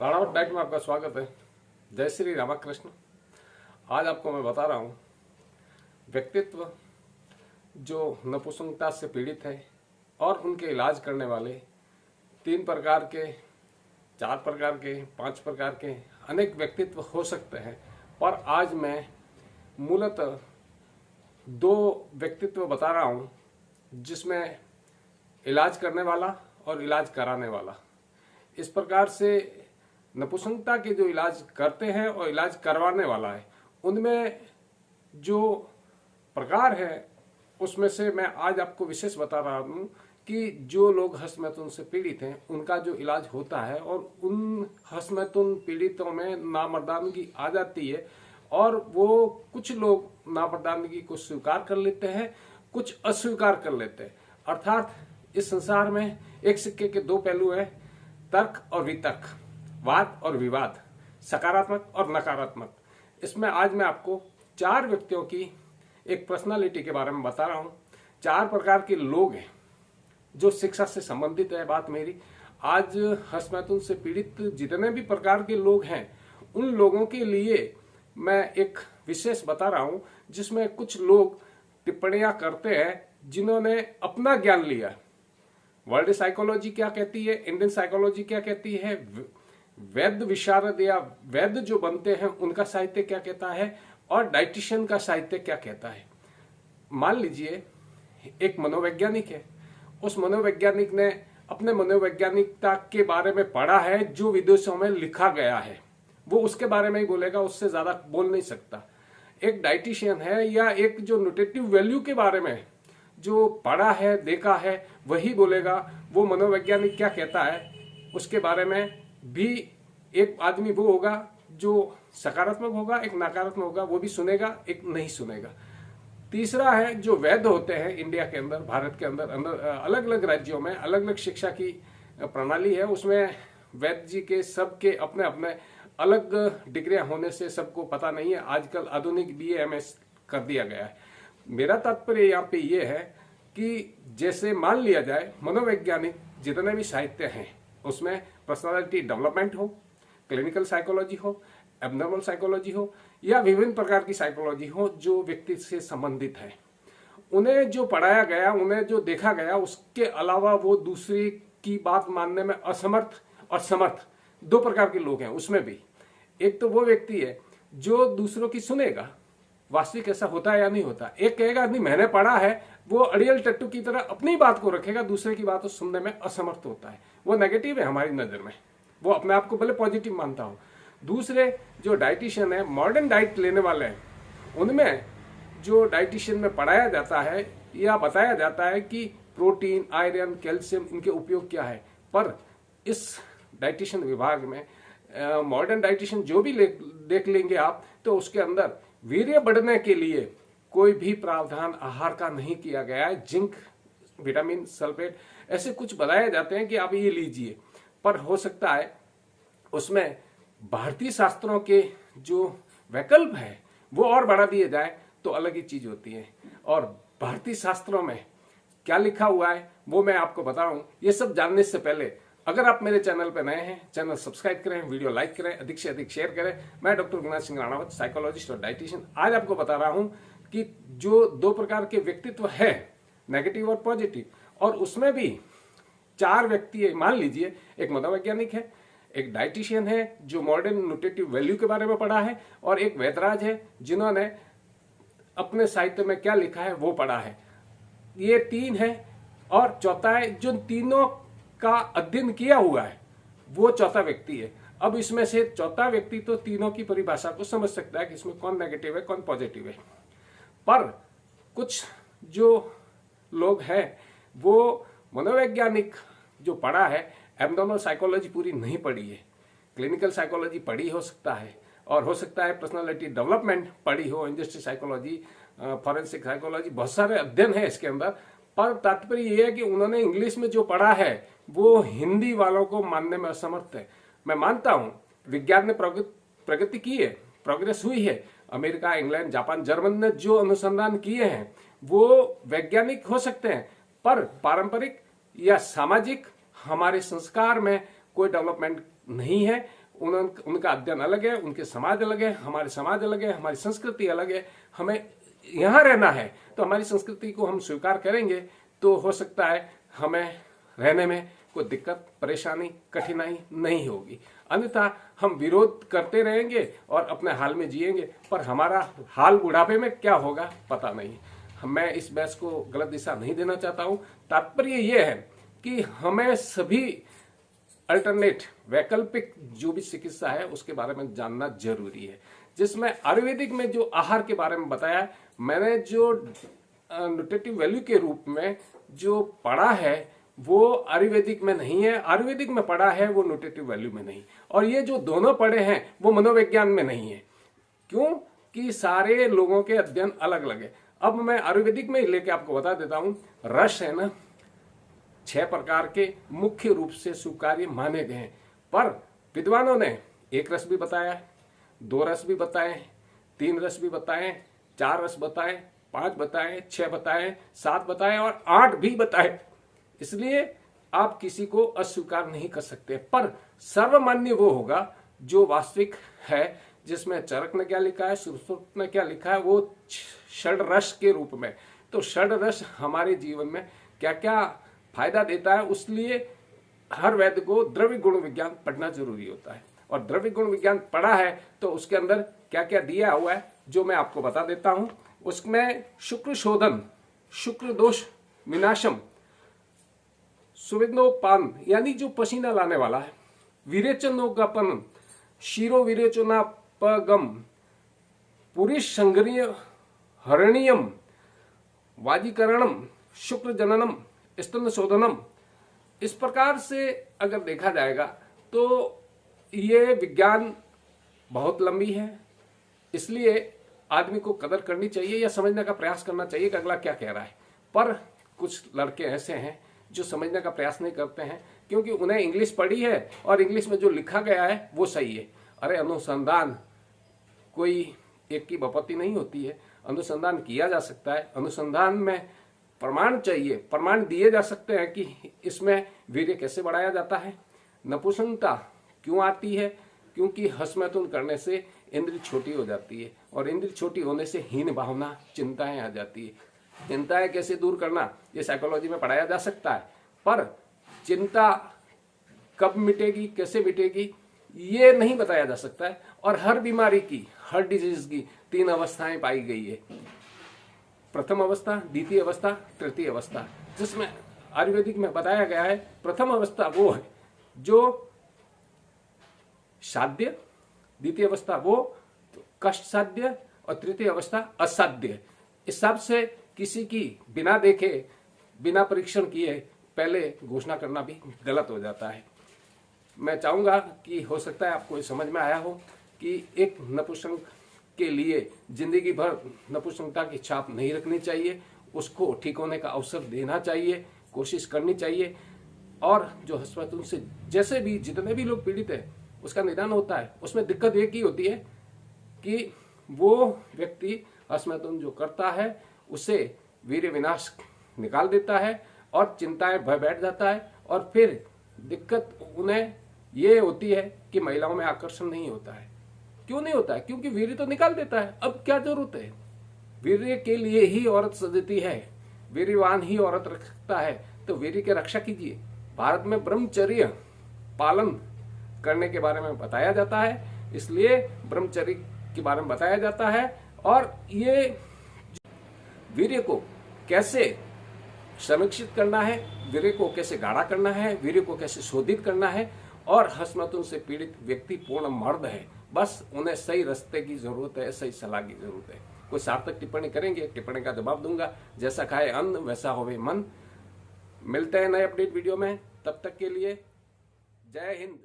Ranawat diet में आपका स्वागत है। जय श्री रामकृष्ण। आज आपको मैं बता रहा हूँ व्यक्तित्व जो नपुंसकता से पीड़ित है और उनके इलाज करने वाले 3 प्रकार के, 4 प्रकार के, 5 प्रकार के अनेक व्यक्तित्व हो सकते हैं। पर आज मैं मूलतः 2 व्यक्तित्व बता रहा हूँ जिसमें इलाज करने वाला और इलाज कराने वाला। इस प्रकार से नपुंसकता के जो इलाज करते हैं और इलाज करवाने वाला है, उनमें जो प्रकार है उसमें से मैं आज आपको विशेष बता रहा हूँ कि जो लोग हस्तमैथुन से पीड़ित हैं उनका जो इलाज होता है, और उन हस्तमैथुन पीड़ितों में नामर्दानगी आ जाती है और वो कुछ लोग नामर्दानगी को स्वीकार कर लेते हैं, कुछ अस्वीकार कर लेते हैं। अर्थात इस संसार में एक सिक्के के 2 पहलू हैं, तर्क और वितर्क, वाद और विवाद, सकारात्मक और नकारात्मक। इसमें आज मैं आपको 4 व्यक्तियों की एक पर्सनालिटी के बारे में बता रहा हूं। 4 प्रकार के लोग हैं जो शिक्षा से संबंधित है बात मेरी। आज हस्तमैथुन से पीड़ित जितने भी प्रकार के लोग हैं उन लोगों के लिए मैं एक विशेष बता रहा हूं, जिसमें कुछ लोग टिप्पणियां करते हैं जिन्होंने अपना ज्ञान लिया। वर्ल्ड साइकोलॉजी क्या कहती है, इंडियन साइकोलॉजी क्या कहती है, वैद्य विशारद या वैद्य जो बनते हैं उनका साहित्य क्या कहता है, और डाइटिशियन का साहित्य क्या कहता है। मान लीजिए एक मनोवैज्ञानिक है, उस मनोवैज्ञानिक ने अपने मनोवैज्ञानिकता के बारे में पढ़ा है जो विदेशों में लिखा गया है, वो उसके बारे में ही बोलेगा, उससे ज्यादा बोल नहीं सकता। एक डाइटिशियन है या एक जो न्यूट्रिटिव वैल्यू के बारे में जो पढ़ा है, देखा है, वही बोलेगा। वो मनोवैज्ञानिक क्या कहता है उसके बारे में भी एक आदमी वो होगा जो सकारात्मक होगा, एक नकारात्मक होगा, वो भी सुनेगा, एक नहीं सुनेगा। तीसरा है जो वैद्य होते हैं इंडिया के अंदर, भारत के अंदर अलग अलग राज्यों में अलग अलग शिक्षा की प्रणाली है, उसमें वैद्य जी के सबके अपने अपने अलग डिग्रियां होने से सबको पता नहीं है। आजकल आधुनिक BA MS कर दिया गया है। मेरा तात्पर्य यहाँ पे ये है कि जैसे मान लिया जाए मनोवैज्ञानिक जितने भी साहित्य हैं उसमें पर्सनालिटी डेवलपमेंट हो, क्लिनिकल साइकोलॉजी हो, एब्नॉर्मल साइकोलॉजी हो या विभिन्न प्रकार की साइकोलॉजी हो जो व्यक्ति से संबंधित है, उन्हें जो पढ़ाया गया, उन्हें जो देखा गया, उसके अलावा वो दूसरी की बात मानने में असमर्थ और समर्थ 2 प्रकार के लोग हैं। उसमें भी एक तो वो व्यक्ति है जो दूसरों की सुनेगा, वास्तविक ऐसा होता है या नहीं होता। एक कहेगा नहीं मैंने पढ़ा है, वो अड़ियल टट्टू की तरह अपनी बात को रखेगा, दूसरे की बात को सुनने में असमर्थ होता है, वो नेगेटिव है हमारी नजर में, वो अपने आप को भले पॉजिटिव मानता हो। दूसरे जो डाइटिशियन है, मॉडर्न डाइट लेने वाले हैं, उनमें जो डाइटिशियन में पढ़ाया जाता है या बताया जाता है कि प्रोटीन, आयरन, कैल्शियम इनके उपयोग क्या है, पर इस डाइटिशियन विभाग में मॉडर्न डाइटिशियन जो भी देख लेंगे आप, तो उसके अंदर वीर्य बढ़ने के लिए कोई भी प्रावधान आहार का नहीं किया गया है। जिंक, विटामिन, सल्फेट ऐसे कुछ बताए जाते हैं कि आप ये लीजिए, पर हो सकता है उसमें भारतीय शास्त्रों के जो वैकल्प है वो और बढ़ा दिए जाए तो अलग ही चीज होती है। और भारतीय शास्त्रों में क्या लिखा हुआ है वो मैं आपको बता रहा हूं। ये सब जानने से पहले अगर आप मेरे चैनल पर नए हैं, चैनल सब्सक्राइब करें, वीडियो लाइक करें, अधिक से अधिक शेयर करें। मैं डॉक्टर गुणनाथ सिंह राणावत, साइकोलॉजिस्ट और डाइटिशियन, आज आपको बता रहा हूं कि जो 2 प्रकार के व्यक्तित्व है, नेगेटिव और पॉजिटिव, और उसमें भी 4 व्यक्ति है। मान लीजिए एक मनोवैज्ञानिक है, एक डाइटिशियन है जो मॉडर्न न्यूट्रिटिव वैल्यू के बारे में पढ़ा है, और एक वैदराज है जिन्होंने अपने साहित्य में क्या लिखा है वो पढ़ा है। ये 3 है, और चौथा है जो तीनों का अध्ययन किया हुआ है, वो चौथा व्यक्ति है। अब इसमें से चौथा व्यक्ति तो तीनों की परिभाषा को समझ सकता है कि इसमें कौन नेगेटिव है कौन पॉजिटिव है। पर कुछ जो लोग हैं वो मनोवैज्ञानिक जो पढ़ा है, एब्नॉर्मल साइकोलॉजी पूरी नहीं पढ़ी है, क्लिनिकल साइकोलॉजी पढ़ी हो सकता है, और हो सकता है पर्सनालिटी डेवलपमेंट पढ़ी हो, इंडस्ट्री साइकोलॉजी, फॉरेंसिक साइकोलॉजी, बहुत सारे अध्ययन है इसके अंदर। पर तात्पर्य यह है कि उन्होंने इंग्लिश में जो पढ़ा है वो हिंदी वालों को मानने में असमर्थ है। मैं मानता हूं विज्ञान ने प्रगति की है, प्रोग्रेस हुई है। अमेरिका, इंग्लैंड, जापान, जर्मन ने जो अनुसंधान किए हैं वो वैज्ञानिक हो सकते हैं, पर पारंपरिक या सामाजिक हमारे संस्कार में कोई डेवलपमेंट नहीं है। उनका अध्ययन अलग है, उनके समाज अलग है, हमारे समाज अलग है, हमारी संस्कृति अलग है। हमें यहाँ रहना है तो हमारी संस्कृति को हम स्वीकार करेंगे तो हो सकता है हमें रहने में कोई दिक्कत, परेशानी, कठिनाई नहीं होगी। अन्यथा हम विरोध करते रहेंगे और अपने हाल में जिएंगे, पर हमारा हाल बुढ़ापे में क्या होगा पता नहीं। मैं इस बहस को गलत दिशा नहीं देना चाहता हूं। तात्पर्य यह है कि हमें सभी अल्टरनेट, वैकल्पिक जो भी चिकित्सा है उसके बारे में जानना जरूरी है, जिसमें आयुर्वेदिक में जो आहार के बारे में बताया, मैंने जो न्यूट्रिटिव वैल्यू के रूप में जो पढ़ा है वो आयुर्वेदिक में नहीं है, आयुर्वेदिक में पढ़ा है वो न्यूट्रिटिव वैल्यू में नहीं। और ये जो दोनों पढ़े हैं वो मनोविज्ञान में नहीं है। क्यों? कि सारे लोगों के अध्ययन अलग अलग है। अब मैं आयुर्वेदिक में लेके आपको बता देता हूं। रस है ना, 6 प्रकार के मुख्य रूप से स्वीकार्य माने गए हैं, पर विद्वानों ने 1 रस भी बताया, 2 रस भी बताए, 3 रस भी बताए, 4 रस बताए, 5 बताए, 6 बताए, 7 बताए और 8 भी बताए। इसलिए आप किसी को अस्वीकार नहीं कर सकते, पर सर्वमान्य वो होगा जो वास्तविक है, जिसमें चरक ने क्या लिखा है, सुश्रुत ने क्या लिखा है, वो षड रस के रूप में। तो षड रस हमारे जीवन में क्या क्या फायदा देता है, उसलिए हर वैद्य को द्रव्य गुण विज्ञान पढ़ना जरूरी होता है। और द्रव्य गुण विज्ञान पढ़ा है तो उसके अंदर क्या क्या दिया हुआ है जो मैं आपको बता देता हूं। उसमें शुक्र शोधन, शुक्र दोष विनाशम, सुविधोपान यानी जो पसीना लाने वाला है, विरेचनोपन, शिरो विरेचनापगम, पुरुष संग्रिय हरणीयम, वाजीकरणम, शुक्र जननम, स्तन शोधनम। इस प्रकार से अगर देखा जाएगा तो ये विज्ञान बहुत लंबी है, इसलिए आदमी को कदर करनी चाहिए या समझने का प्रयास करना चाहिए कि अगला क्या कह रहा है। पर कुछ लड़के ऐसे हैं जो समझने का प्रयास नहीं करते हैं, क्योंकि उन्हें इंग्लिश पढ़ी है और इंग्लिश में जो लिखा गया है वो सही है। अरे अनुसंधान कोई एक की बपौती नहीं होती है, अनुसंधान किया जा सकता है। अनुसंधान में प्रमाण चाहिए, प्रमाण दिए जा सकते हैं कि इसमें वीर्य कैसे बढ़ाया जाता है, नपुंसकता क्यों आती है, क्योंकि हसमैथुन करने से इंद्रिय छोटी हो जाती है और इंद्रिय छोटी होने से हीन भावना, चिंताएं आ जाती है। चिंताएं कैसे दूर करना ये साइकोलॉजी में पढ़ाया जा सकता है, पर चिंता कब मिटेगी, कैसे मिटेगी ये नहीं बताया जा सकता है। और हर बीमारी की, हर डिजीज की 3 अवस्थाएं पाई गई है, प्रथम अवस्था, द्वितीय अवस्था, तृतीय अवस्था, जिसमें आयुर्वेदिक में बताया गया है प्रथम अवस्था वो है जो साध्य, द्वितीय अवस्था वो कष्ट साध्य और तृतीय अवस्था असाध्य। इस हिसाब से किसी की बिना देखे, बिना परीक्षण किए पहले घोषणा करना भी गलत हो जाता है। मैं चाहूंगा कि हो सकता है आपको समझ में आया हो कि एक नपुंसक के लिए जिंदगी भर नपुंसकता की छाप नहीं रखनी चाहिए, उसको ठीक होने का अवसर देना चाहिए, कोशिश करनी चाहिए। और जो हसमैथुन से जैसे भी जितने भी लोग पीड़ित है उसका निदान होता है, उसमें दिक्कत एक ही होती है कि वो व्यक्ति हसमैथुन जो करता है उसे वीर्य विनाश निकाल देता है और चिंताएं भय बैठ जाता है। और फिर दिक्कत उन्हें ये होती है कि महिलाओं में आकर्षण नहीं होता है। क्यों नहीं होता है? क्योंकि वीर्य तो निकाल देता है। अब क्या जरूरत है? वीर्य के लिए ही औरत सजती है, वीर्यवान ही औरत रखता है, तो वीर्य की रक्षा कीजिए। भारत में ब्रह्मचर्य पालन करने के बारे में बताया जाता है, इसलिए ब्रह्मचर्य के बारे में बताया जाता है। और ये वीर्य को कैसे संरक्षित करना है, वीर्य को कैसे गाढ़ा करना है, वीर्य को कैसे शोधित करना है। और हसमैथुन से पीड़ित व्यक्ति पूर्ण मर्द है, बस उन्हें सही रास्ते की जरूरत है, सही सलाह की जरूरत है। कोई सार्थक टिप्पणी करेंगे, टिप्पणी का जवाब दूंगा। जैसा खाए अन्न वैसा होवे मन। मिलते हैं नए अपडेट वीडियो में, तब तक के लिए जय हिंद।